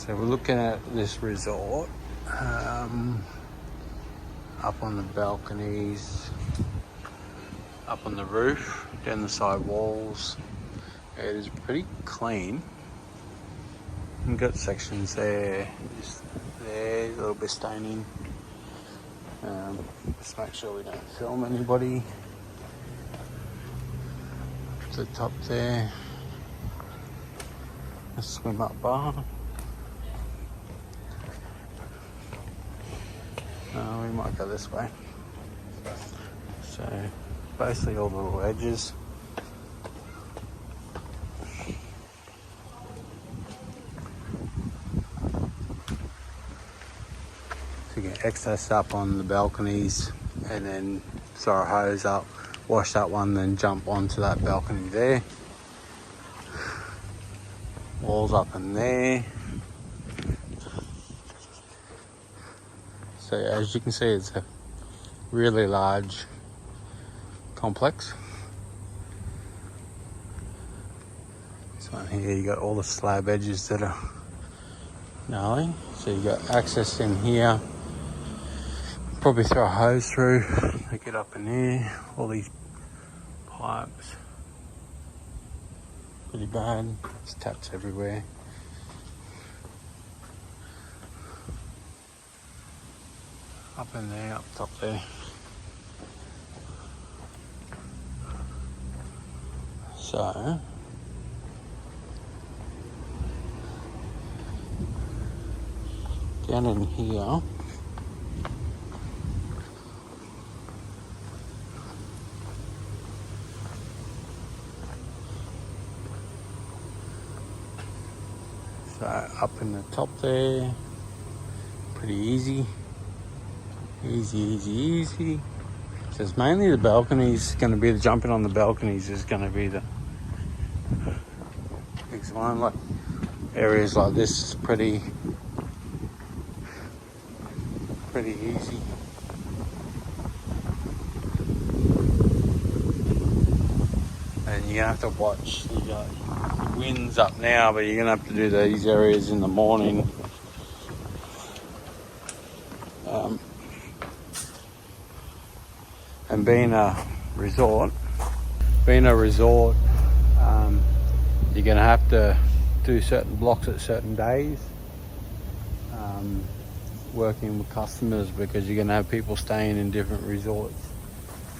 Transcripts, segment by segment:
So we're looking at this resort, up on the balconies, up on the roof, down the side walls. It is pretty clean. We've got sections there, just there, a little bit staining. Just make sure we don't film anybody. Up the top there, a swim up bar. We might go this way. So basically all the little edges. So you get excess up on the balconies and then throw a hose up, wash that one, then jump onto that balcony there. Walls up in there. So as you can see, it's a really large complex. This one here, you got all the slab edges that are gnarly. So you got access in here. Probably throw a hose through to get up in there. All these pipes, pretty bad. There's taps everywhere. Up in there, up top there. So down in here, so up in the top there, pretty easy. Easy. So it's mainly the balconies, going to be the jumping on the balconies is going to be the biggest one. Like areas like this is pretty easy. And you're going to have to watch the winds up now, but you're going to have to do these areas in the morning. And being a resort, you're going to have to do certain blocks at certain days, working with customers, because you're going to have people staying in different resorts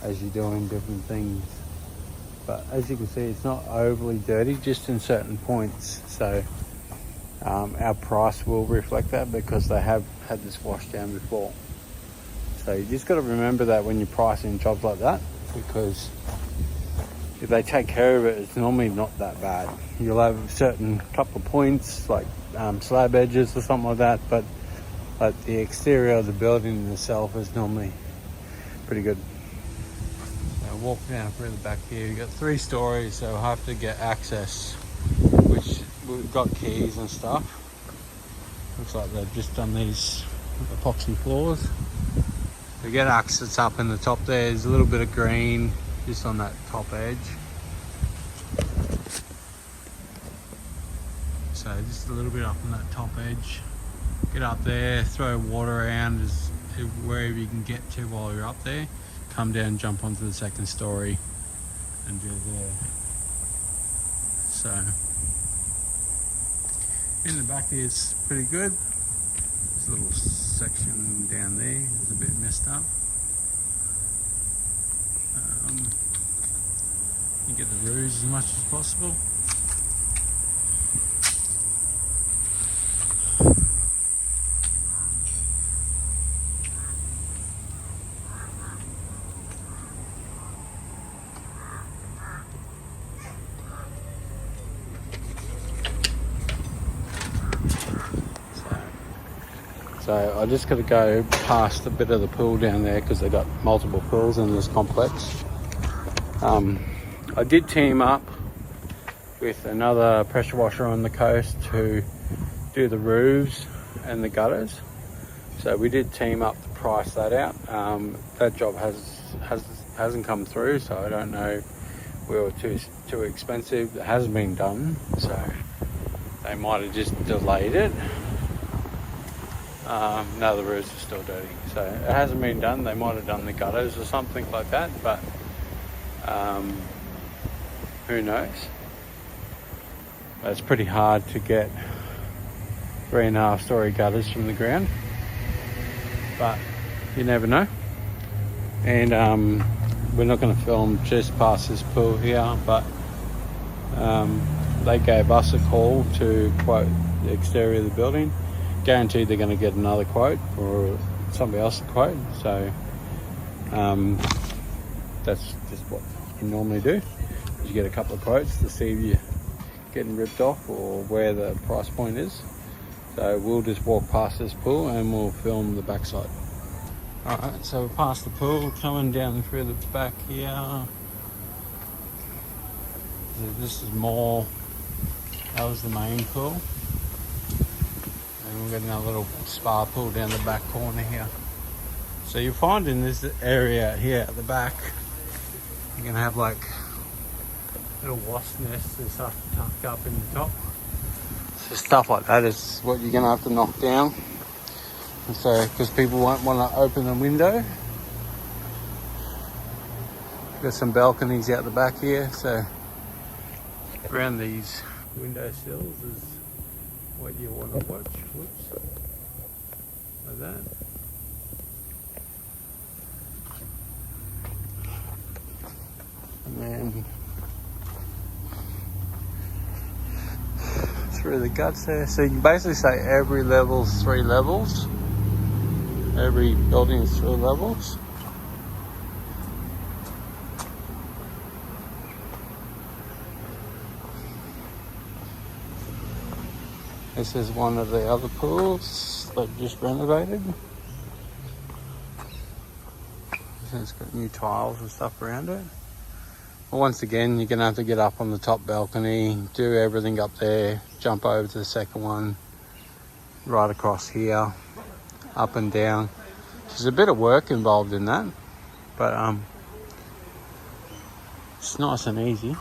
as you're doing different things. But as you can see, it's not overly dirty, just in certain points. So our price will reflect that, because they have had this washed down before. So you just got to remember that when you're pricing jobs like that, because if they take care of it, it's normally not that bad. You'll have a certain couple of points, like slab edges or something like that, but the exterior of the building itself is normally pretty good. So walk down through the back here. You've got 3 stories, so we'll have to get access, which we've got keys and stuff. Looks like they've just done these epoxy floors. We get access up in the top there. There's a little bit of green just on that top edge. So just a little bit up on that top edge. Get up there, throw water around as wherever you can get to while you're up there. Come down, jump onto the second story and do there. So in the back here it's pretty good. There's a little section down there is a bit messed up. You get the roofs as much as possible. So I just got to go past a bit of the pool down there, because they got multiple pools in this complex. I did team up with another pressure washer on the coast to do the roofs and the gutters. So we did team up to price that out. That job hasn't come through, so I don't know. We were too expensive. It hasn't been done, so they might have just delayed it. No, the roofs are still dirty. So it hasn't been done. They might have done the gutters or something like that, but who knows? But it's pretty hard to get 3.5-story gutters from the ground, but you never know. And we're not going to film just past this pool here, but they gave us a call to quote the exterior of the building. Guaranteed they're going to get another quote or somebody else to quote. So that's just what you normally do. You get a couple of quotes to see if you're getting ripped off or where the price point is. So we'll just walk past this pool and we'll film the backside. Alright, so we're past the pool, coming down through the back here. So this is more, that was the main pool. And we've got another little spa pool down the back corner here. So you'll find in this area here at the back, you're going to have like little wasp nests and stuff tucked up in the top. So stuff like that is what you're going to have to knock down. And so, because people won't want to open the window. Got some balconies out the back here, so around these window sills is what you want to watch. Whoops. Like that. And then through the guts there. So you can basically say every level's 3 levels. Every building is 3 levels. This is one of the other pools they've just renovated. It's got new tiles and stuff around it. But once again, you're going to have to get up on the top balcony, do everything up there, jump over to the second one, right across here, up and down. There's a bit of work involved in that, but it's nice and easy.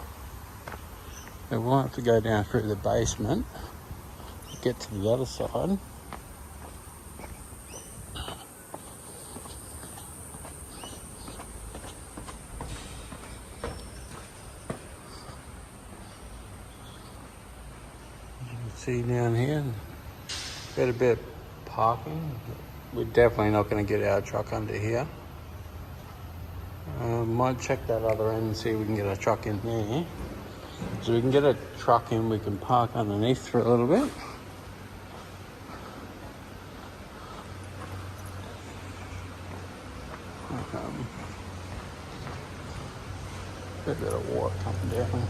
And we'll have to go down through the basement to get to the other side. See down here, got a bit of parking. We're definitely not going to get our truck under here. Might check that other end and see if we can get a truck in there. So we can get a truck in, we can park underneath for a little bit. A bit of water coming down.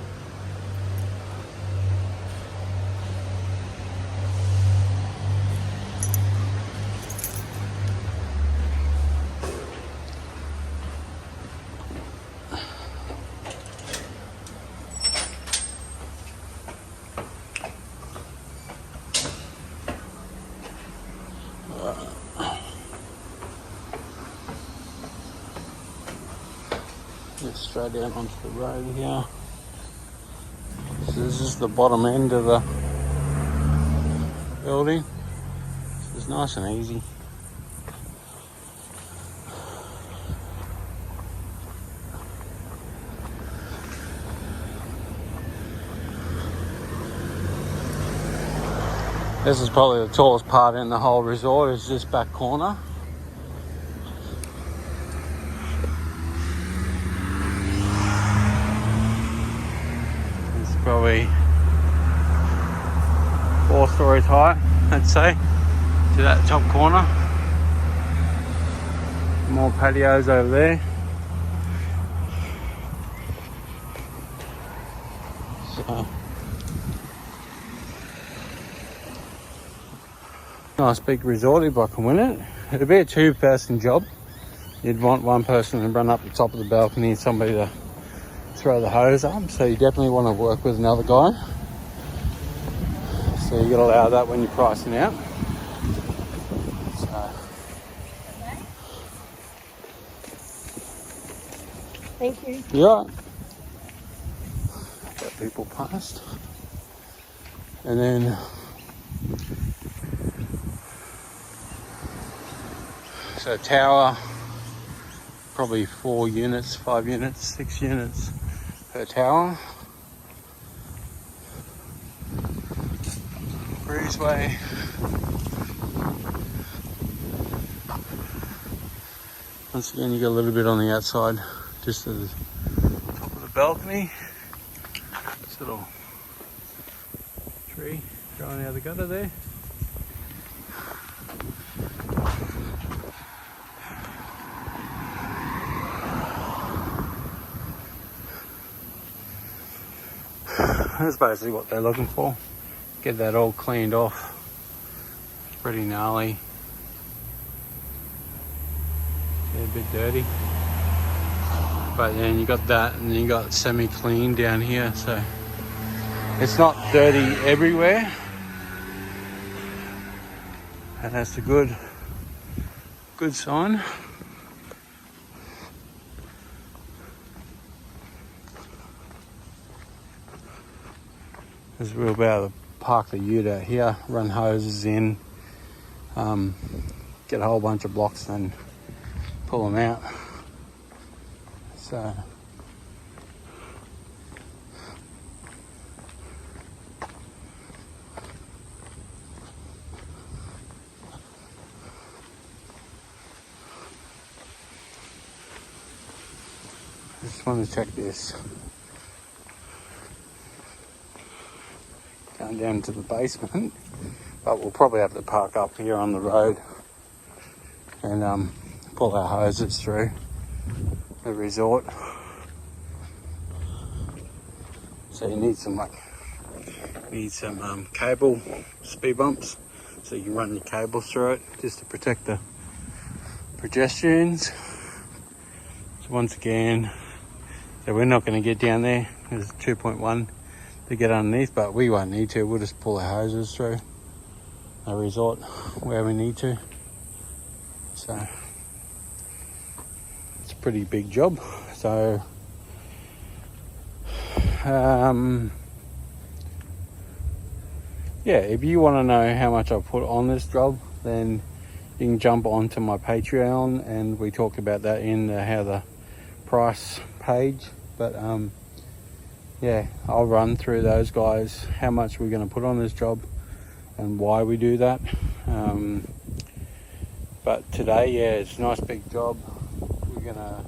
Just straight out onto the road here. So this is the bottom end of the building. So it's nice and easy. This is probably the tallest part in the whole resort, is this back corner. It's probably 4 stories high, I'd say, to that top corner. More patios over there. So nice big resort if I can win it. It'd be a 2-person job. You'd want one person to run up the top of the balcony and somebody to throw the hose up. So you definitely want to work with another guy. So you got to allow that when you're pricing out. So. Thank you. Yeah. Got people past. And then So tower, probably 4 units, 5 units, 6 units per tower. Breezeway. Once again, you got a little bit on the outside, just at the top of the balcony. This little tree growing out of the gutter there. That's basically what they're looking for. Get that all cleaned off. It's pretty gnarly. Yeah, a bit dirty. But then you got that, and then you got semi-clean down here, so it's not dirty everywhere. And that's a good sign. Because we'll be able to park the ute out here, run hoses in, get a whole bunch of blocks and pull them out. So I just want to check this. Going down to the basement, but we'll probably have to park up here on the road and pull our hoses through the resort. So you need some cable speed bumps, so you can run your cables through it just to protect the pedestrians. So once again, so we're not going to get down there. There's 2.1 to get underneath, but we won't need to. We'll just pull our hoses through a resort where we need to. So it's a pretty big job. So yeah, if you want to know how much I put on this job, then you can jump onto my Patreon, and we talk about that in how the price page. But yeah, I'll run through those guys, how much we're going to put on this job and why we do that. But today, yeah, it's a nice big job. We're going to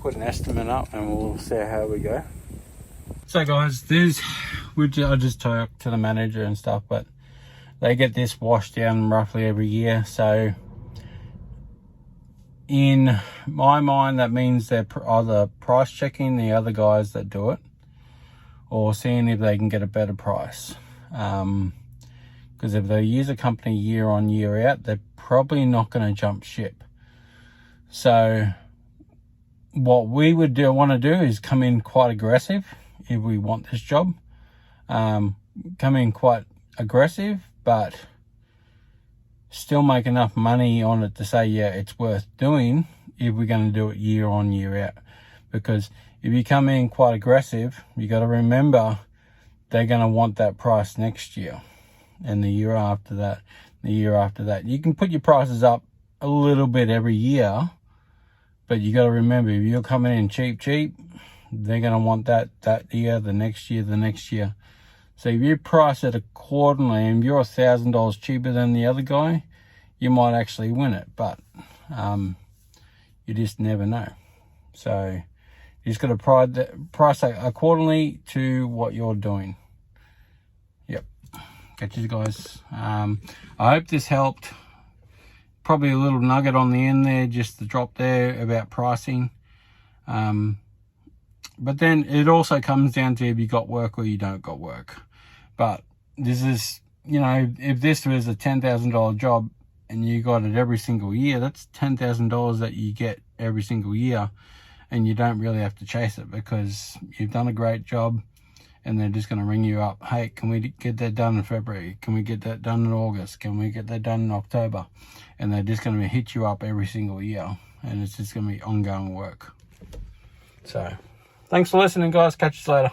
put an estimate up and we'll see how we go. So guys, I just talked to the manager and stuff, but they get this washed down roughly every year. So in my mind, that means they're either price checking the other guys that do it, or seeing if they can get a better price. Because if they use a company year on year out, they're probably not going to jump ship. So what we would want to do is come in quite aggressive if we want this job. Come in quite aggressive, but still make enough money on it to say, yeah, it's worth doing if we're going to do it year on year out. Because if you come in quite aggressive, you got to remember they're going to want that price next year and the year after that, the year after that. You can put your prices up a little bit every year, but you got to remember, if you're coming in cheap, they're going to want that year, the next year, the next year. So if you price it accordingly, and if you're $1,000 cheaper than the other guy, you might actually win it, but you just never know. So you just got to price it accordingly to what you're doing. Yep. Catch you guys. I hope this helped. Probably a little nugget on the end there, just the drop there about pricing. But then it also comes down to if you got work or you don't got work. But this is, you know, if this was a $10,000 job and you got it every single year, that's $10,000 that you get every single year, and you don't really have to chase it because you've done a great job, and they're just going to ring you up. Hey, can we get that done in February? Can we get that done in August? Can we get that done in October? And they're just going to hit you up every single year, and it's just going to be ongoing work. So thanks for listening, guys. Catch you later.